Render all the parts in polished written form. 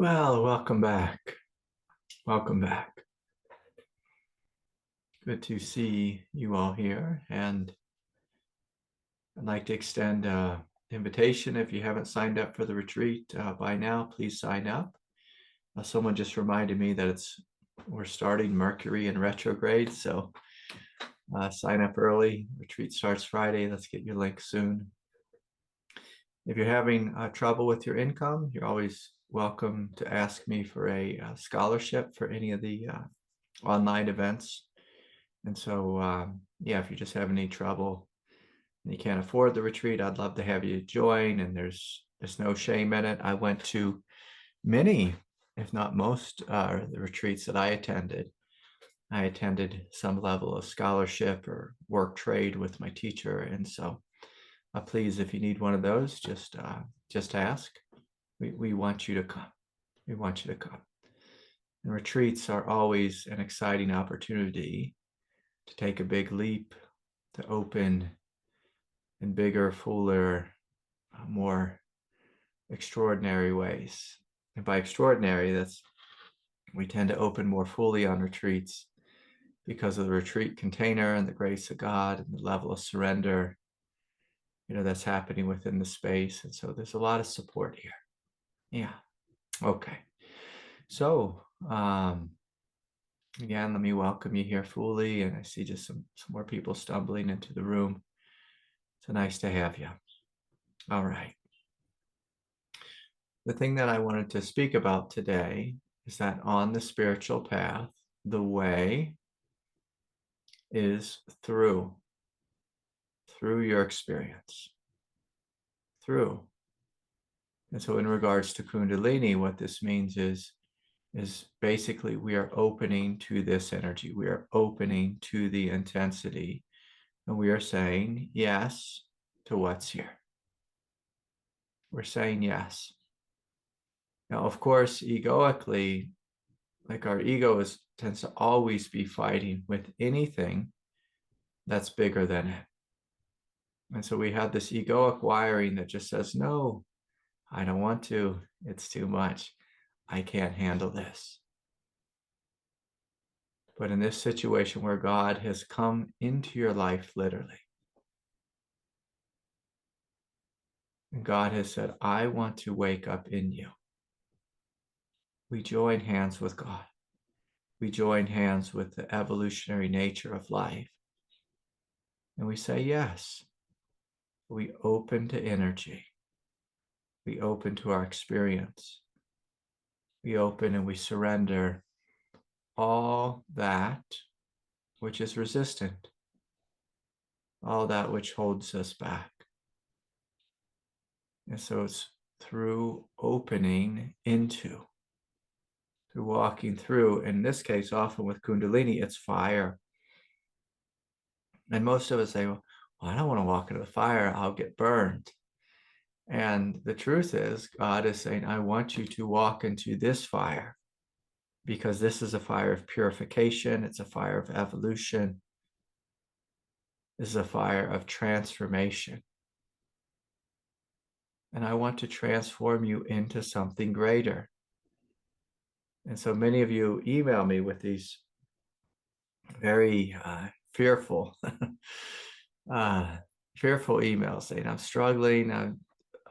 Well, welcome back. Welcome back. Good to see you all here. And I'd like to extend an invitation. If you haven't signed up for the retreat by now, please sign up. Someone just reminded me that we're starting Mercury in retrograde. So sign up early. Retreat starts Friday. Let's get your link soon. If you're having trouble with your income, you're always welcome to ask me for a scholarship for any of the online events. And so, yeah, if you just have any trouble and you can't afford the retreat, I'd love to have you join. And there's no shame in it. I went to many, if not most, the retreats that I attended. I attended some level of scholarship or work trade with my teacher. And so please, if you need one of those, just ask. We want you to come. We want you to come. And retreats are always an exciting opportunity to take a big leap, to open in bigger, fuller, more extraordinary ways. And by extraordinary, we tend to open more fully on retreats because of the retreat container and the grace of God and the level of surrender, that's happening within the space. And so there's a lot of support here. Yeah. Okay. So, again, let me welcome you here fully. And I see just some more people stumbling into the room. So nice to have you. All right. The thing that I wanted to speak about today is that on the spiritual path, the way is through your experience. Through. And so in regards to Kundalini, what this means is basically we are opening to this energy. We are opening to the intensity. And we are saying yes to what's here. We're saying yes. Now, of course, egoically, like our ego tends to always be fighting with anything that's bigger than it. And so we have this egoic wiring that just says, no, I don't want to. It's too much. I can't handle this. But in this situation where God has come into your life, literally, and God has said, I want to wake up in you. We join hands with God. We join hands with the evolutionary nature of life. And we say, yes. We open to energy. We open to our experience. We open and we surrender all that which is resistant, all that which holds us back. And so it's through opening into, through walking through. In this case, often with Kundalini, it's fire. And most of us say, well, I don't want to walk into the fire. I'll get burned. And the truth is, God is saying, I want you to walk into this fire because this is a fire of purification. It's a fire of evolution. This is a fire of transformation. And I want to transform you into something greater. And so many of you email me with these very fearful, fearful emails saying, I'm struggling.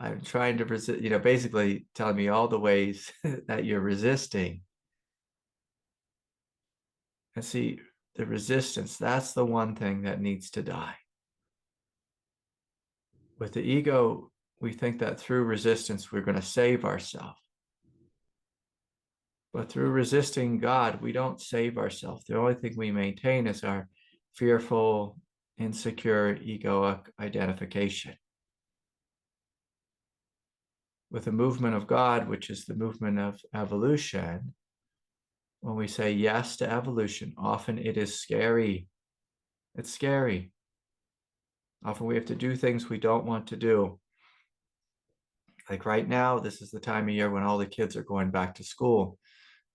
I'm trying to resist, basically telling me all the ways that you're resisting. And see, the resistance, that's the one thing that needs to die. With the ego, we think that through resistance, we're going to save ourselves. But through resisting God, we don't save ourselves. The only thing we maintain is our fearful, insecure, egoic identification. With the movement of God, which is the movement of evolution, when we say yes to evolution, often it is scary. It's scary. Often we have to do things we don't want to do. Like right now, this is the time of year when all the kids are going back to school.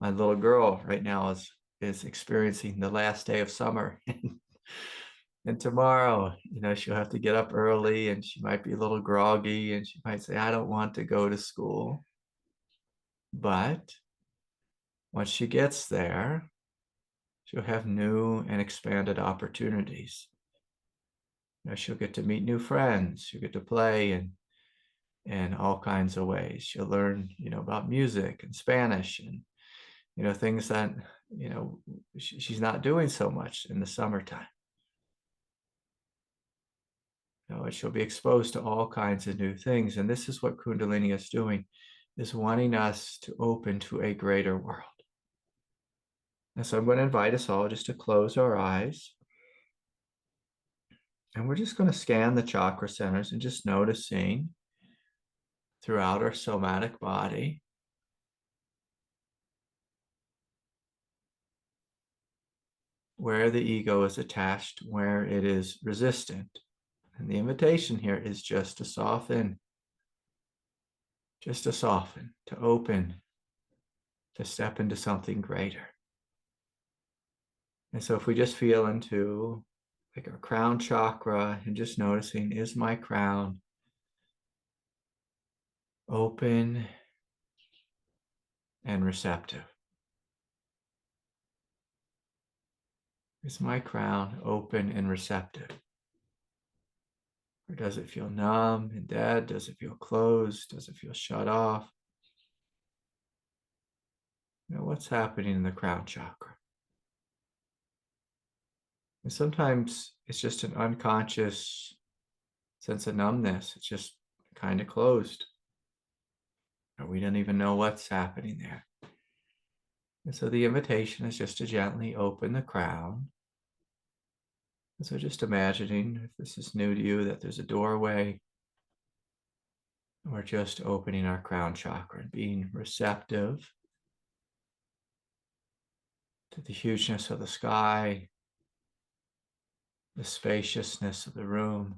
My little girl right now is experiencing the last day of summer. And tomorrow, she'll have to get up early and she might be a little groggy and she might say, I don't want to go to school. But once she gets there, she'll have new and expanded opportunities. She'll get to meet new friends. She'll get to play in all kinds of ways. She'll learn, about music and Spanish and, things that, she's not doing so much in the summertime. She'll be exposed to all kinds of new things. And this is what Kundalini is doing, is wanting us to open to a greater world. And so I'm going to invite us all just to close our eyes. And we're just going to scan the chakra centers and just noticing throughout our somatic body where the ego is attached, where it is resistant. And the invitation here is just to soften, to open, to step into something greater. And so if we just feel into like our crown chakra and just noticing, is my crown open and receptive? Is my crown open and receptive? Or does it feel numb and dead? Does it feel closed? Does it feel shut off? What's happening in the crown chakra? And sometimes it's just an unconscious sense of numbness. It's just kind of closed. Or we don't even know what's happening there. And so the invitation is just to gently open the crown. And so just imagining, if this is new to you, that there's a doorway. We're just opening our crown chakra and being receptive to the hugeness of the sky, the spaciousness of the room,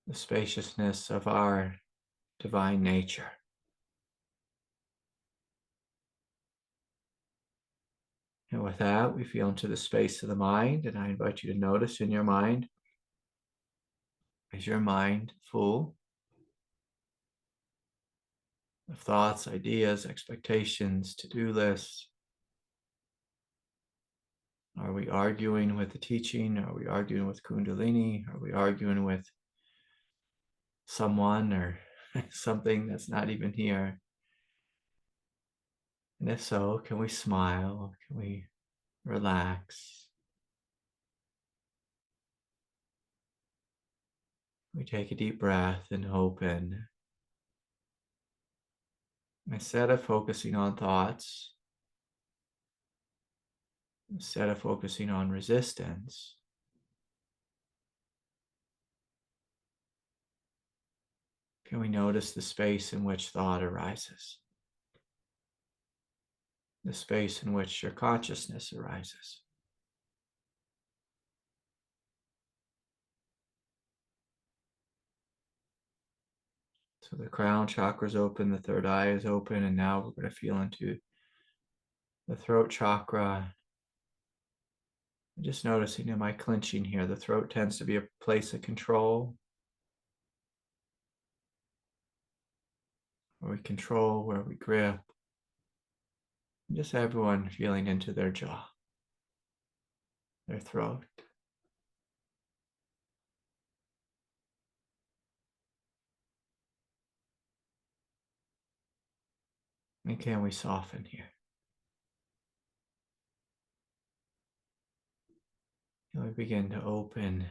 the spaciousness of our divine nature. And with that, we feel into the space of the mind, and I invite you to notice in your mind, is your mind full of thoughts, ideas, expectations, to-do lists? Are we arguing with the teaching? Are we arguing with Kundalini? Are we arguing with someone or something that's not even here? And if so, can we smile? Can we relax? We take a deep breath and open. Instead of focusing on thoughts, instead of focusing on resistance, can we notice the space in which thought arises? The space in which your consciousness arises. So the crown chakra is open, the third eye is open, and now we're going to feel into the throat chakra. Just noticing, am I clenching here? The throat tends to be a place of control, where we control, where we grip. Just everyone feeling into their jaw, their throat. And can we soften here? And we begin to open,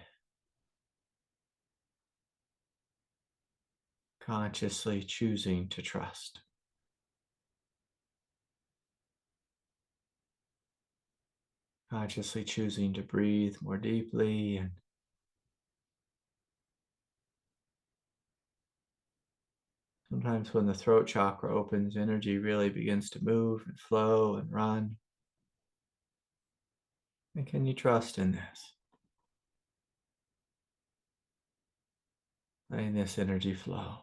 consciously choosing to trust. Consciously choosing to breathe more deeply, and sometimes when the throat chakra opens, energy really begins to move and flow and run. And can you trust in this? Letting this energy flow.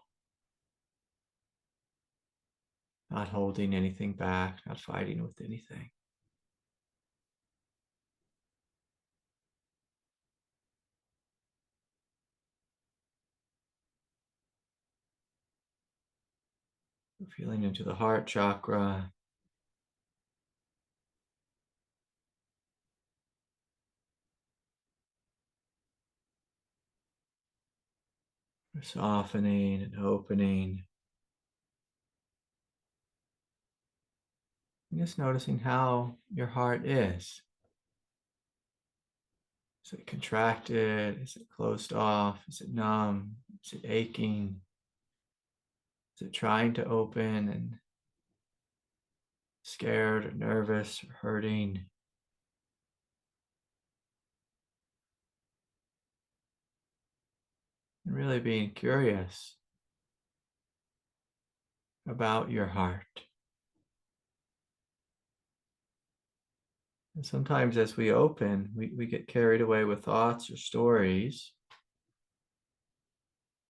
Not holding anything back, not fighting with anything. Feeling into the heart chakra. Softening and opening. And just noticing how your heart is. Is it contracted? Is it closed off? Is it numb? Is it aching? Is it trying to open and scared or nervous or hurting? And really being curious about your heart. And sometimes as we open, we get carried away with thoughts or stories.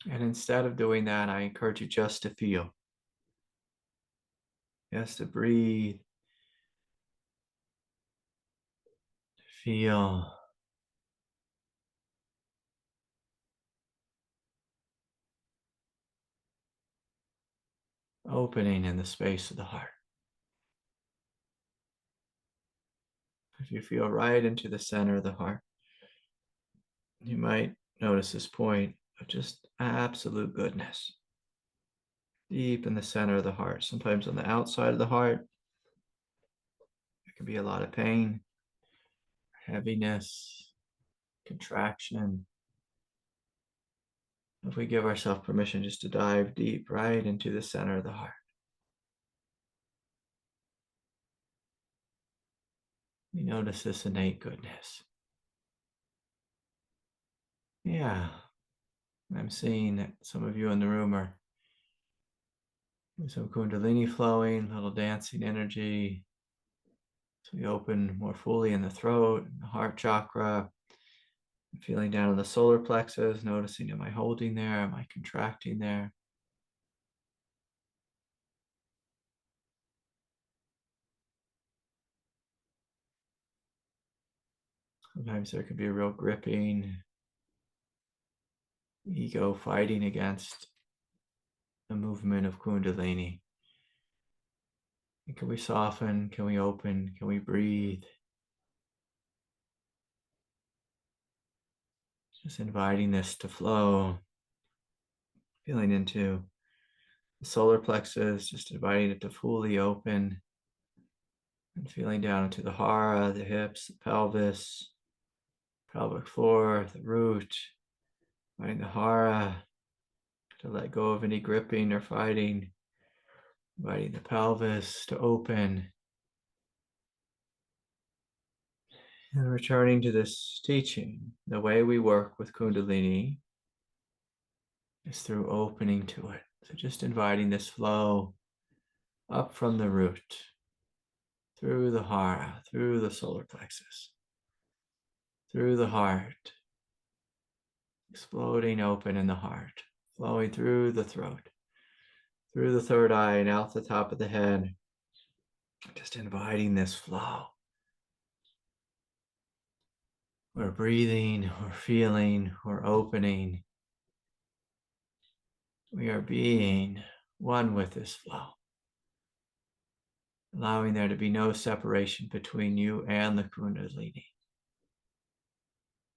And instead of doing that, I encourage you just to feel. Just to breathe. To feel. Opening in the space of the heart. If you feel right into the center of the heart, you might notice this point of just absolute goodness. Deep in the center of the heart. Sometimes on the outside of the heart, there can be a lot of pain, heaviness, contraction. If we give ourselves permission just to dive deep right into the center of the heart, you notice this innate goodness. Yeah, I'm seeing that some of you in the room are some kundalini flowing, little dancing energy. So we open more fully in the throat, the heart chakra, feeling down in the solar plexus, noticing, am I holding there? Am I contracting there? Sometimes there can be a real gripping, ego fighting against the movement of kundalini. And can we soften? Can we open? Can we breathe? Just inviting this to flow, feeling into the solar plexus, just inviting it to fully open, and feeling down into the hara, the hips, the pelvis, pelvic floor, the root, inviting the hara to let go of any gripping or fighting, inviting the pelvis to open. And returning to this teaching, the way we work with kundalini is through opening to it. So just inviting this flow up from the root, through the hara, through the solar plexus, through the heart, exploding open in the heart, flowing through the throat, through the third eye and out the top of the head. Just inviting this flow. We're breathing, we're feeling, we're opening. We are being one with this flow. Allowing there to be no separation between you and the kundalini.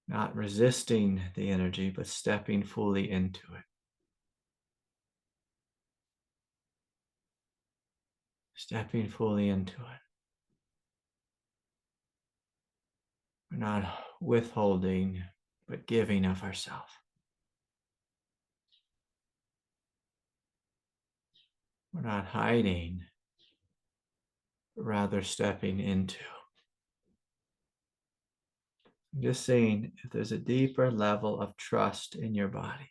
Not resisting the energy, but stepping fully into it. Stepping fully into it. We're not withholding, but giving of ourselves. We're not hiding, but rather stepping into. I'm just saying, if there's a deeper level of trust in your body,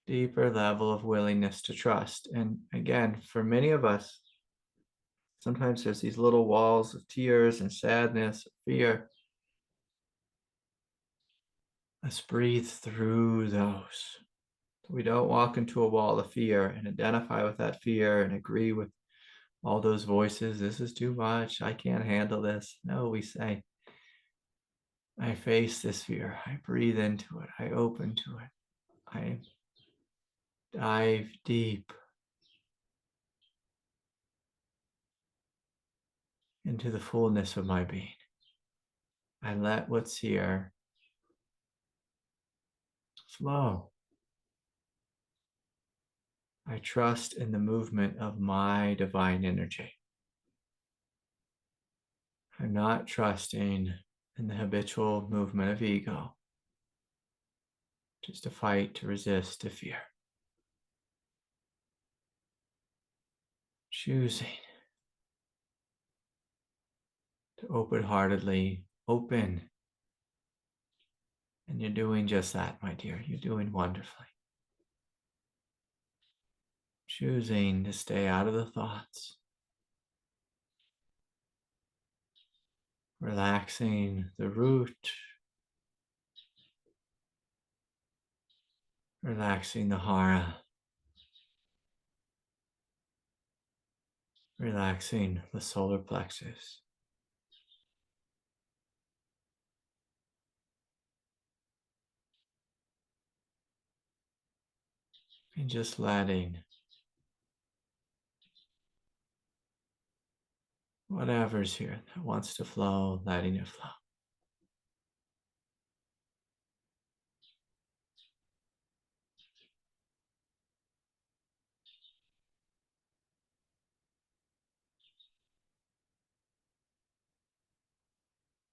deeper level of willingness to trust. And again, for many of us, sometimes there's these little walls of tears and sadness, fear. Let's breathe through those. We don't walk into a wall of fear and identify with that fear and agree with all those voices. This is too much. I can't handle this. No, we say, I face this fear. I breathe into it. I open to it. I Dive deep into the fullness of my being. I let what's here flow. I trust in the movement of my divine energy. I'm not trusting in the habitual movement of ego, just to fight, to resist, to fear. Choosing to open-heartedly open. And you're doing just that, my dear. You're doing wonderfully. Choosing to stay out of the thoughts. Relaxing the root. Relaxing the hara. Relaxing the solar plexus. And just letting whatever's here that wants to flow, letting it flow.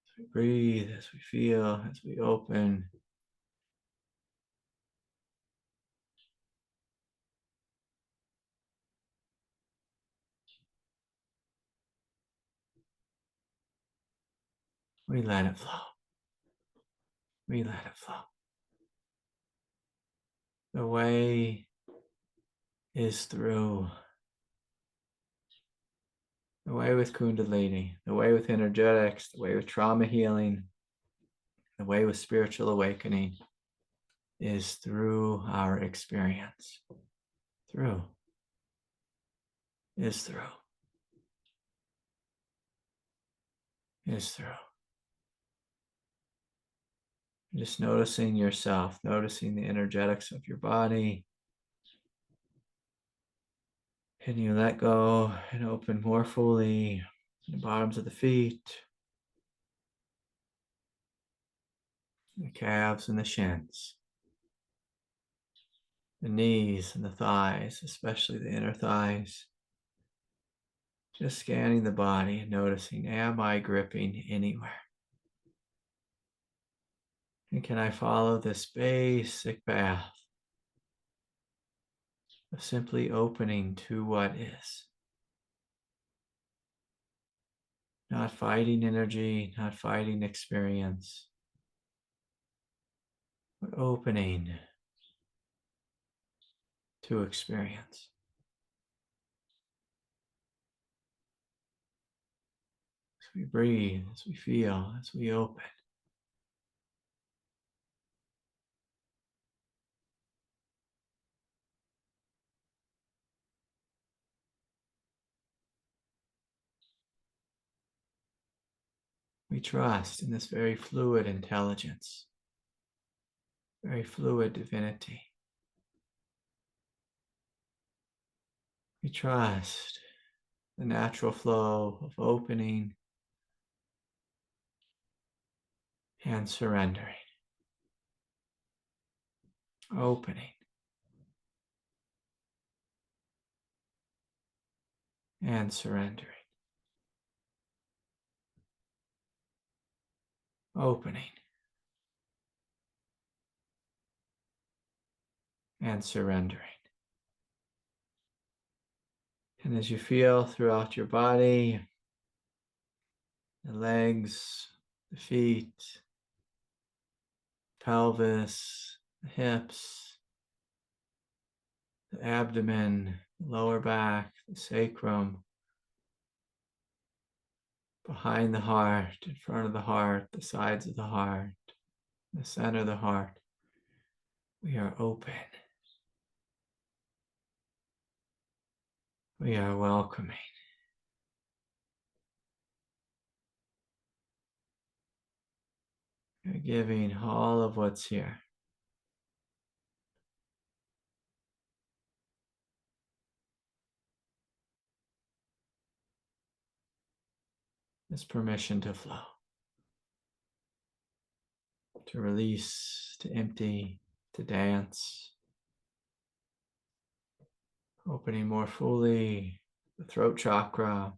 As we breathe, as we feel, as we open. We let it flow. We let it flow. The way is through. The way with kundalini, the way with energetics, the way with trauma healing, the way with spiritual awakening is through our experience. Through. Is through. Is through. Just noticing yourself, noticing the energetics of your body. And you let go and open more fully the bottoms of the feet, the calves and the shins, the knees and the thighs, especially the inner thighs. Just scanning the body and noticing, am I gripping anywhere? And can I follow this basic path of simply opening to what is? Not fighting energy, not fighting experience, but opening to experience. As we breathe, as we feel, as we open. We trust in this very fluid intelligence, very fluid divinity. We trust the natural flow of opening and surrendering. Opening and surrendering. Opening and surrendering. And as you feel throughout your body, the legs, the feet, pelvis, the hips, the abdomen, the lower back, the sacrum, behind the heart, in front of the heart, the sides of the heart, the center of the heart, we are open. We are welcoming. We are giving all of what's here. this permission to flow, to release, to empty, to dance, opening more fully the throat chakra,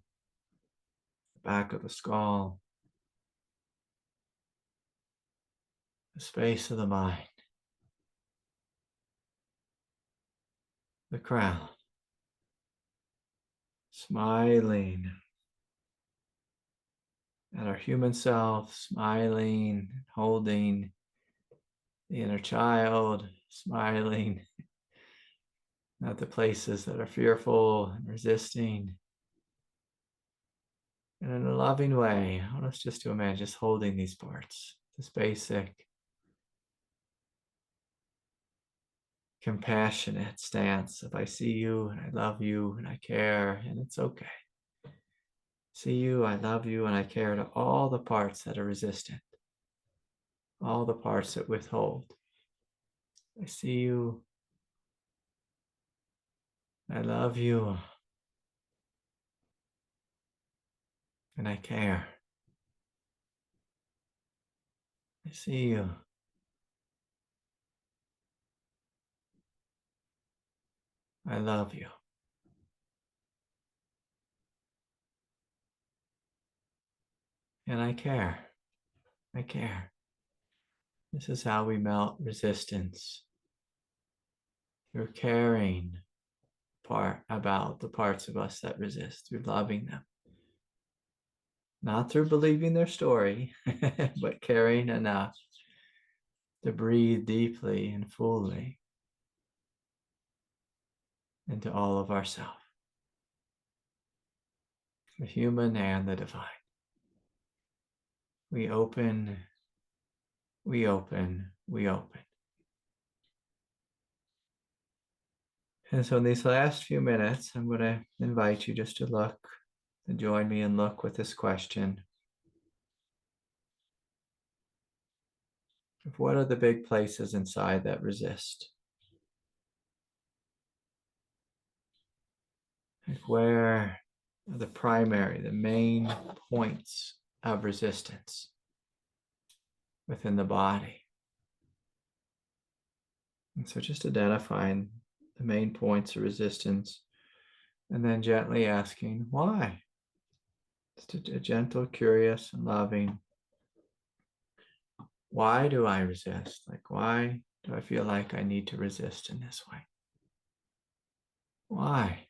the back of the skull, the space of the mind, the crown, smiling at our human self, smiling, holding the inner child, smiling at the places that are fearful and resisting. And in a loving way, I want us just to imagine just holding these parts, this basic, compassionate stance of I see you and I love you and I care and it's okay. See you, I love you, and I care to all the parts that are resistant, all the parts that withhold. I see you, I love you, and I care. I see you. I love you. And I care. I care. This is how we melt resistance. Through caring about the parts of us that resist, through loving them. Not through believing their story, but caring enough to breathe deeply and fully into all of ourself, the human and the divine. We open, we open, we open. And so in these last few minutes, I'm going to invite you just to look, to join me and look with this question. What are the big places inside that resist? Like where are the main points of resistance within the body? And so just identifying the main points of resistance and then gently asking why. Just a gentle, curious, and loving. Why do I resist? Like, why do I feel like I need to resist in this way? Why?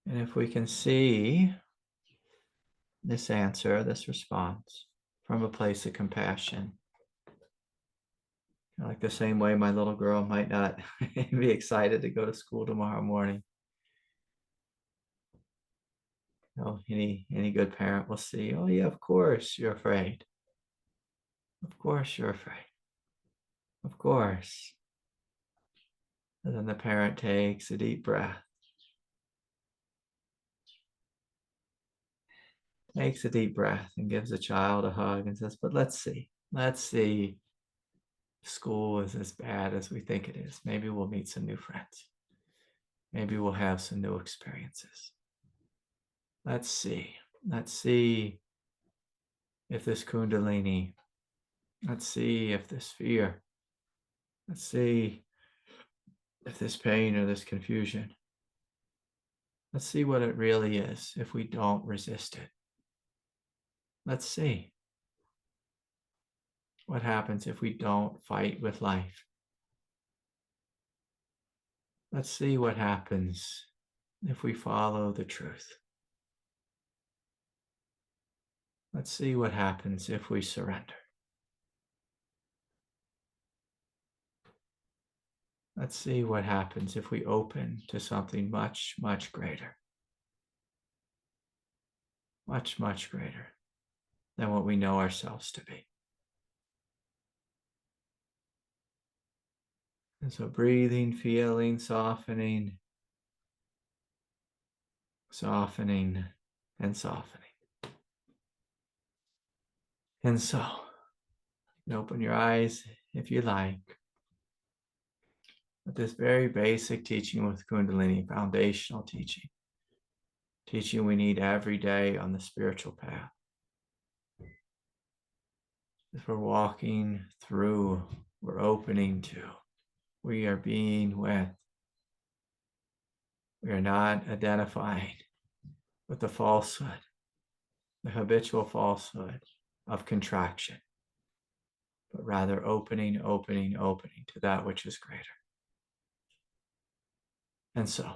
And if we can see this answer, this response from a place of compassion, like the same way my little girl might not be excited to go to school tomorrow morning. You know, any good parent will see, oh yeah, of course you're afraid. Of course you're afraid. Of course. And then the parent takes a deep breath. Takes a deep breath and gives the child a hug and says, but let's see if school is as bad as we think it is. Maybe we'll meet some new friends. Maybe we'll have some new experiences. Let's see if this kundalini, let's see if this fear, let's see if this pain or this confusion, let's see what it really is if we don't resist it. Let's see what happens if we don't fight with life. Let's see what happens if we follow the truth. Let's see what happens if we surrender. Let's see what happens if we open to something much, much greater. Much, much greater than what we know ourselves to be. And so breathing, feeling, softening, softening, and softening. And so, you can open your eyes if you like. But this very basic teaching with Kundalini, foundational teaching, teaching we need every day on the spiritual path. As we're walking through, we're opening to, we are being with. We are not identifying with the falsehood, the habitual falsehood of contraction, but rather opening to that which is greater. And so,